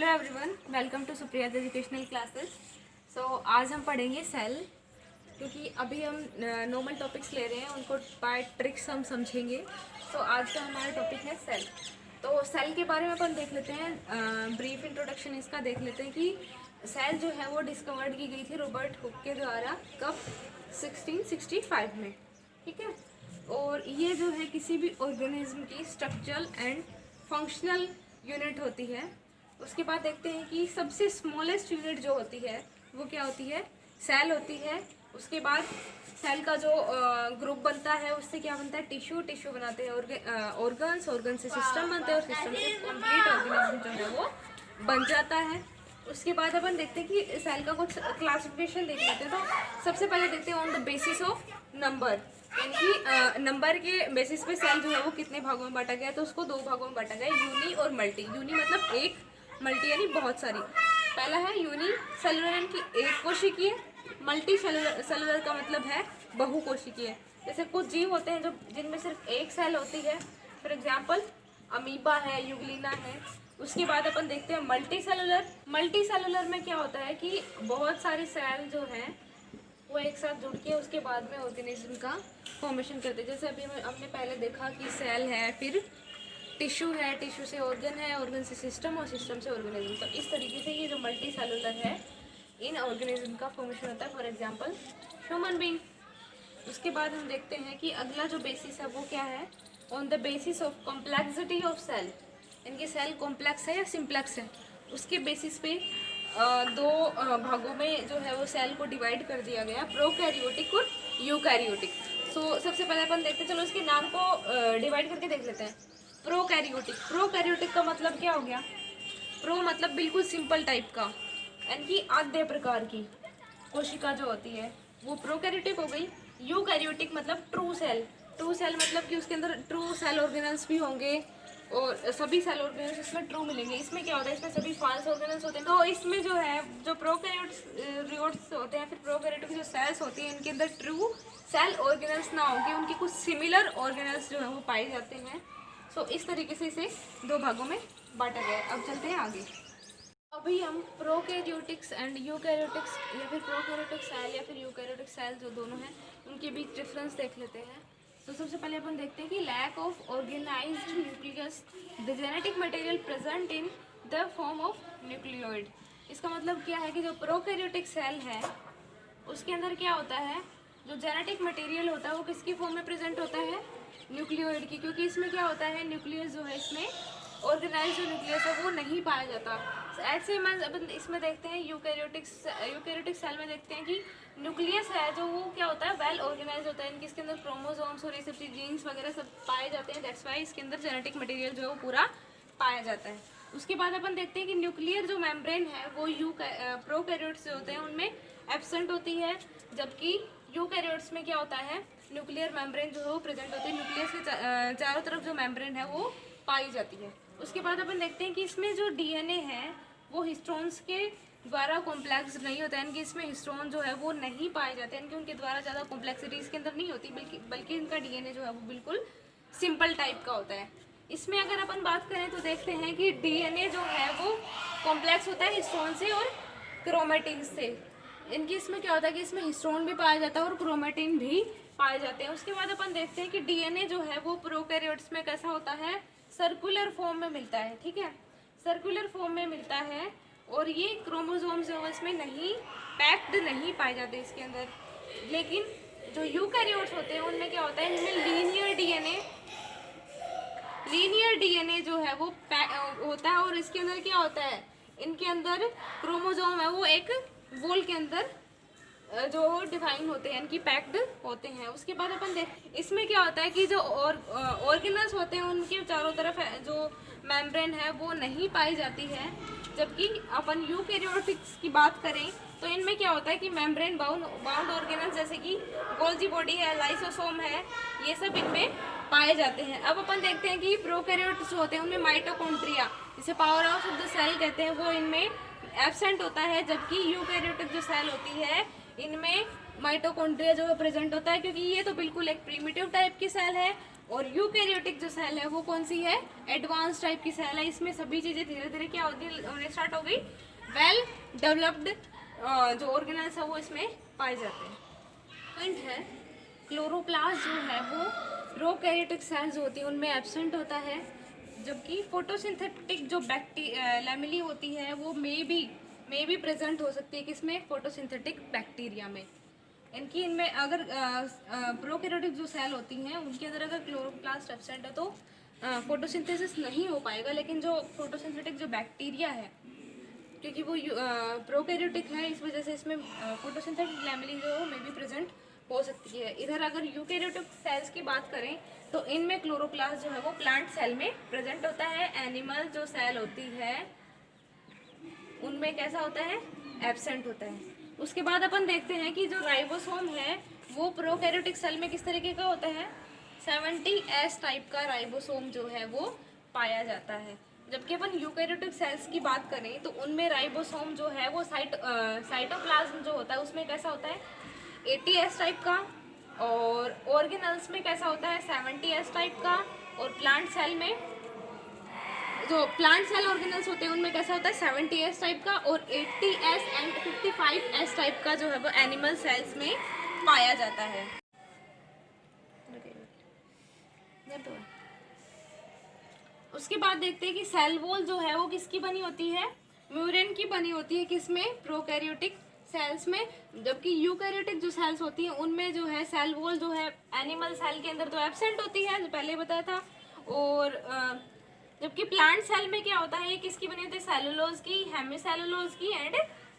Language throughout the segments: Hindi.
Hello everyone, welcome to Supriya educational classes. So आज हम पढ़ेंगे सेल, क्योंकि अभी हम नॉर्मल टॉपिक्स ले रहे हैं, उनको बाय ट्रिक्स हम समझेंगे। तो आज का हमारा टॉपिक है सेल। तो सेल के बारे में अपन देख लेते हैं, ब्रीफ इंट्रोडक्शन इसका देख लेते हैं कि सेल जो है वो डिस्कवर्ड की गई थी रॉबर्ट हुक के द्वारा कब 1665 में, ठीक है। और ये जो है किसी भी ऑर्गेनिज्म की स्ट्रक्चरल एंड फंक्शनल यूनिट होती है। उसके बाद देखते हैं कि सबसे स्मॉलेस्ट यूनिट जो होती है वो क्या होती है, सेल होती है। उसके बाद सेल का जो ग्रुप बनता है उससे क्या बनता है, टिश्यू बनाते हैं, ऑर्गन से सिस्टम बनते हैं और सिस्टम से कंप्लीट ऑर्गेनिज्म जो है वो बन जाता है। उसके बाद अपन देखते हैं कि सेल का कुछ क्लासिफिकेशन देख लेते हैं। तो सबसे पहले देखते हैं on the basis of number, यानी कि नंबर के बेसिस पे सेल जो है वो कितने भागों में बांटा गया है। तो उसको दो भागों में बांटा गया है, यूनी और मल्टी। यूनी मतलब एक, मल्टी यानी बहुत सारी। पहला है यूनी सेलुलर यानी कि एक कोशिकीय, मल्टी सेलुलर का मतलब है बहुकोशिकीय। जैसे कुछ जीव होते हैं जो जिनमें सिर्फ एक सेल होती है, फॉर एग्जाम्पल अमीबा है, यूग्लिना है। उसके बाद अपन देखते हैं मल्टी सेलुलर। मल्टी सेलुलर में क्या होता है कि बहुत सारे सेल जो हैं वो एक साथ जुड़ के उसके बाद में ऑर्गेनिज्म का फॉर्मेशन करते हैं। जैसे अभी हमने पहले देखा कि सेल है, फिर टिश्यू है, टिश्यू से ऑर्गन है, ऑर्गन से सिस्टम और सिस्टम से ऑर्गेनिज्म। तो इस तरीके से ये जो मल्टी सेलुलर है इन ऑर्गेनिज्म का फॉर्मेशन होता है, फॉर एग्जांपल ह्यूमन बीइंग। उसके बाद हम देखते हैं कि अगला जो बेसिस है वो क्या है, on the basis of complexity of cell. इनके सेल कॉम्प्लेक्स है या सिंप्लेक्स है, उसके बेसिस पे दो भागों में जो है वो सेल को डिवाइड कर दिया गया, प्रोकैरियोटिक और यूकैरियोटिक। सो सबसे पहले अपन देखते हैं, चलो इसके नाम को डिवाइड करके देख लेते हैं। प्रोकैरियोटिक का मतलब क्या हो गया, प्रो मतलब बिल्कुल सिंपल टाइप का, यानी कि आधे प्रकार की कोशिका जो होती है वो प्रोकैरियोटिक हो गई। यूकैरियोटिक मतलब ट्रू सेल। ट्रू सेल मतलब कि उसके अंदर ट्रू सेल ऑर्गेनल्स भी होंगे और सभी सेल ऑर्गेनल्स इसमें ट्रू मिलेंगे। इसमें क्या होता है, इसमें सभी फॉल्स ऑर्गेनल्स होते हैं। तो इसमें जो है जो प्रोकैरियोट्स होते हैं, फिर प्रोकैरियोटिक जो सेल्स होती हैं, इनके अंदर ट्रू सेल ऑर्गेनल्स ना होंगे, उनके कुछ सिमिलर ऑर्गेनल्स जो है वो पाए जाते हैं। सो इस तरीके से इसे दो भागों में बांटा गया है। अब चलते हैं आगे। अभी हम प्रोकैरियोटिक्स एंड यूकैरियोटिक्स या फिर प्रोकैरियोटिक सेल या फिर यूकैरियोटिक सेल जो दोनों हैं उनके बीच डिफरेंस देख लेते हैं। तो सबसे पहले अपन देखते हैं कि lack of organised nucleus, the genetic material present in the form of nucleoid. इसका मतलब क्या है कि जो प्रोकैरियोटिक सेल है उसके अंदर क्या होता है, जो जेनेटिक मटेरियल होता है वो किसकी फॉर्म में प्रेजेंट होता है, न्यूक्लियोइड की। क्योंकि इसमें क्या होता है, न्यूक्लियस जो है इसमें ऑर्गेनाइज्ड जो न्यूक्लियस है वो नहीं पाया जाता। ऐसे में अपन इसमें देखते हैं यूकैरियोटिक सेल में देखते हैं कि न्यूक्लियस है जो वो क्या होता है, वेल ऑर्गेनाइज होता है। इनके इसके अंदर क्रोमोसोम्स और ये सब जीन्स वगैरह सब पाए जाते हैं। दैट्स वाई इसके अंदर जेनेटिक मटेरियल जो है वो पूरा पाया जाता है। उसके बाद अपन देखते हैं कि न्यूक्लियर जो मेम्ब्रेन है वो प्रोकैरियोट्स जो होते हैं उनमें एब्सेंट होती है, जबकि यूकैरियोट्स में क्या होता है, न्यूक्लियर मेम्ब्रेन जो है वो प्रेजेंट होती है। न्यूक्लियस के चारों तरफ जो मेम्ब्रेन है वो पाई जाती है। उसके बाद अपन देखते हैं कि इसमें जो डीएनए है वो हिस्टोन्स के द्वारा कॉम्प्लेक्स नहीं होता है, यानी कि इसमें हिस्टोन जो है वो नहीं पाए जाते हैं, यानी कि उनके द्वारा ज़्यादा कॉम्प्लेक्सिटी इसके अंदर नहीं होती, बल्कि इनका डीएनए जो है वो बिल्कुल सिंपल टाइप का होता है। इसमें अगर अपन बात करें तो देखते हैं कि डीएनए जो है वो कॉम्प्लेक्स होता है हिस्टोन से और क्रोमेटिन से। इनकी इसमें क्या होता है कि इसमें हिस्टोन भी पाया जाता है और क्रोमेटिन भी पाए जाते हैं। उसके बाद अपन देखते हैं कि डीएनए जो है वो प्रोकैरियोट्स में कैसा होता है, सर्कुलर फॉर्म में मिलता है, ठीक है, सर्कुलर फॉर्म में मिलता है। और ये क्रोमोसोम्स जो है इसमें नहीं पैक्ड नहीं पाए जाते इसके अंदर। लेकिन जो यूकैरियोट्स होते हैं उनमें क्या होता है, इनमें लीनियर डीएनए जो है वो होता है। और इसके अंदर क्या होता है, इनके अंदर क्रोमोसोम है वो एक वॉल के अंदर जो डिफाइन होते हैं, इनकी पैक्ड होते हैं। उसके बाद अपन इसमें क्या होता है कि जो ऑर्गेनल्स होते हैं उनके चारों तरफ जो मेम्ब्रेन है वो नहीं पाई जाती है। जबकि अपन यूकैरियोटिक्स की बात करें तो इनमें क्या होता है कि मेम्ब्रेन बाउंड ऑर्गेनल्स जैसे कि गोल्जी बॉडी है, लाइसोसोम है, ये सब इनमें पाए जाते हैं। अब अपन देखते हैं कि प्रोकैरियोट्स होते हैं उनमें माइटोकॉन्ड्रिया, जिसे power house of the cell कहते हैं, वो इनमें एब्सेंट होता है। जबकि यूकैरियोटिक जो सेल होती है इनमें माइटोकॉन्ड्रिया जो है प्रेजेंट होता है, क्योंकि ये तो बिल्कुल एक प्रिमिटिव टाइप की सेल है और यूकैरियोटिक जो सेल है वो कौन सी है, एडवांस टाइप की सेल है। इसमें सभी चीजें धीरे धीरे क्या होने स्टार्ट हो गई, वेल डेवलप्ड जो ऑर्गेनल्स है वो इसमें पाए जाते हैं। पॉइंट है क्लोरोप्लास्ट जो है वो प्रोकैरियोटिक सेल्स होती है उनमें एब्सेंट होता है, जबकि फोटोसिंथेटिक जो लैमेली होती है वो मे बी प्रेजेंट हो सकती है किसमें, फोटोसिंथेटिक बैक्टीरिया में। इनमें अगर प्रोकैरियोटिक जो सेल होती हैं उनके अंदर अगर क्लोरोप्लास्ट एब्सेंट है तो फोटोसिंथेसिस नहीं हो पाएगा। लेकिन जो फोटोसिंथेटिक जो बैक्टीरिया है, क्योंकि वो प्रोकैरियोटिक है इस वजह से इसमें फोटोसिंथेटिक लैमेली जो है मे बी प्रेजेंट हो सकती है। इधर अगर यूकैरियोटिक सेल्स की बात करें तो इनमें क्लोरोप्लास्ट जो है वो प्लांट सेल में प्रेजेंट होता है। एनिमल जो सेल होती है उनमें कैसा होता है, एब्सेंट होता है। उसके बाद अपन देखते हैं कि जो राइबोसोम है वो प्रोकैरियोटिक सेल में किस तरीके का होता है, 70S टाइप का राइबोसोम जो है वो पाया जाता है। जबकि अपन यूकैरियोटिक सेल्स की बात करें तो उनमें राइबोसोम जो है वो साइटोप्लाज्म जो होता है उसमें कैसा होता है, 80S टाइप का, और ऑर्गेनल्स में कैसा होता है, 70S टाइप का, और प्लांट सेल में जो प्लांट सेल ऑर्गेनल्स होते हैं उनमें कैसा होता है, 70S टाइप का, और 80S एंड 55S टाइप का जो है वो एनिमल सेल्स में पाया जाता है। उसके बाद देखते हैं कि सेल वॉल जो है वो किसकी बनी होती है, म्यूरेन की बनी होती है। किसमें, प्रोकैरियोटिक सेल्स में। जबकि यूकैरियोटिक जो सेल्स होती हैं उनमें जो है सेल वॉल जो है एनिमल सेल के अंदर तो एब्सेंट होती है, जो पहले बताया था। और जबकि प्लांट सेल में क्या होता है, ये किसकी बनी होती है, सेलुलोज की, हेमीसेलुलोज की एंड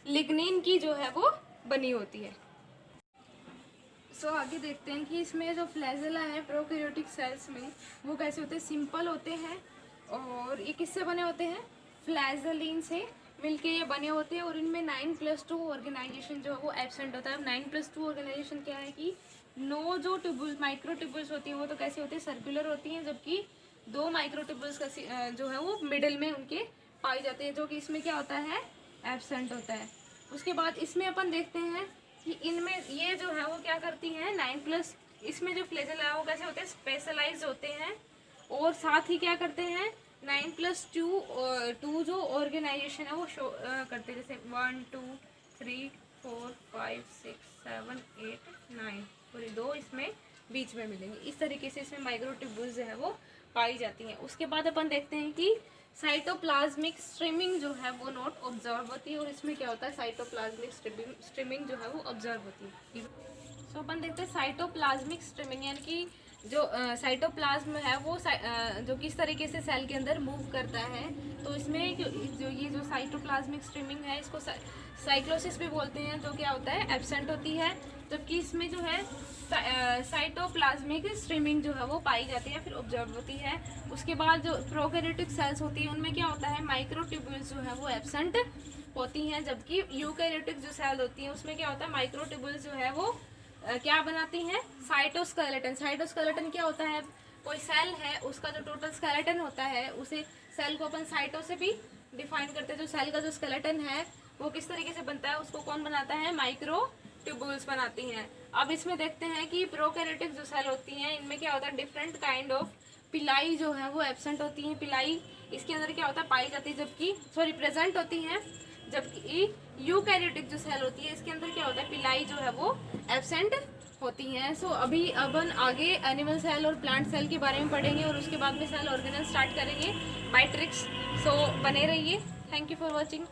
लिग्निन की जो है वो बनी होती है। सो आगे देखते हैं कि इसमें जो फ्लैजेला है प्रोकैरियोटिक सेल्स में वो कैसे होते हैं, सिंपल होते हैं। और ये किससे बने होते हैं, फ्लैजेलिन से मिलके ये बने होते हैं। और इनमें 9+2 ऑर्गेनाइजेशन जो है वो एब्सेंट होता है। 9+2 ऑर्गेनाइजेशन क्या है कि 9 जो ट्यूबुल्स माइक्रोट्यूबुल्स होती हैं वो तो कैसी होती है, सर्कुलर होती हैं, जबकि 2 माइक्रोट्यूबुल्स का जो है वो मिडिल में उनके पाई जाते हैं, जो कि इसमें क्या होता है, एब्सेंट होता है। उसके बाद इसमें अपन देखते हैं कि इनमें ये जो है वो क्या करती हैं, 9+ इसमें जो फ्लैजेला है वो कैसे होते हैं, स्पेशलाइज होते हैं। और साथ ही क्या करते हैं, 9+2 जो ऑर्गेनाइजेशन है वो शो करते हैं, जैसे 1 2 3 4 5 6 7 8 9 पूरी 2 इसमें बीच में मिलेंगे। इस तरीके से इसमें माइक्रोट्यूब्यूल्स जो है वो पाई जाती हैं। उसके बाद अपन देखते हैं कि साइटोप्लाज्मिक स्ट्रीमिंग जो है वो नॉट ऑब्जर्व होती है। और इसमें क्या होता है, साइटोप्लाज्मिक स्ट्रीमिंग जो है वो ऑब्जर्व होती है। सो अपन देखते हैं साइटोप्लाज्मिक स्ट्रीमिंग, यानी कि जो साइटोप्लाज्म है वो जो किस तरीके से सेल के अंदर मूव करता है। तो इसमें जो ये जो साइटोप्लाज्मिक स्ट्रीमिंग है इसको साइक्लोसिस भी बोलते हैं, जो क्या होता है, एब्सेंट होती है। जबकि इसमें जो है साइटोप्लाज्मिक स्ट्रीमिंग जो है वो पाई जाती है, फिर ऑब्जर्व होती है। उसके बाद जो प्रोकैरियोटिक सेल्स होती है उनमें क्या होता है, माइक्रोट्यूब्यूल्स जो है वो एब्सेंट होती हैं। जबकि यूकैरियोटिक जो सेल होती है उसमें क्या होता है, माइक्रोट्यूब्यूल्स जो है वो क्या बनाती हैं, साइटोस्केलेटन। साइटोस्केलेटन क्या होता है, कोई सेल है उसका जो टोटल स्केलेटन होता है उसे सेल को अपन साइटो से भी डिफाइन करते हैं। जो सेल का जो स्केलेटन है वो किस तरीके से बनता है, उसको कौन बनाता है, माइक्रोट्यूब्यूल्स बनाती हैं। अब इसमें देखते हैं कि प्रोकैरियोटिक जो सेल होती हैं इनमें क्या होता है, डिफरेंट काइंड ऑफ पिलाई जो है वो एब्सेंट होती हैं। पिलाई इसके अंदर क्या होता है, पाई जाती है, जबकि प्रेजेंट होती हैं। जबकि यूकैरियोटिक जो सेल होती है इसके अंदर क्या होता है, पिलाई जो है वो एब्सेंट होती हैं। सो अभी अपन आगे एनिमल सेल और प्लांट सेल के बारे में पढ़ेंगे और उसके बाद में सेल ऑर्गेनल स्टार्ट करेंगे बाय ट्रिक्स। सो बने रहिए। Thank you for watching.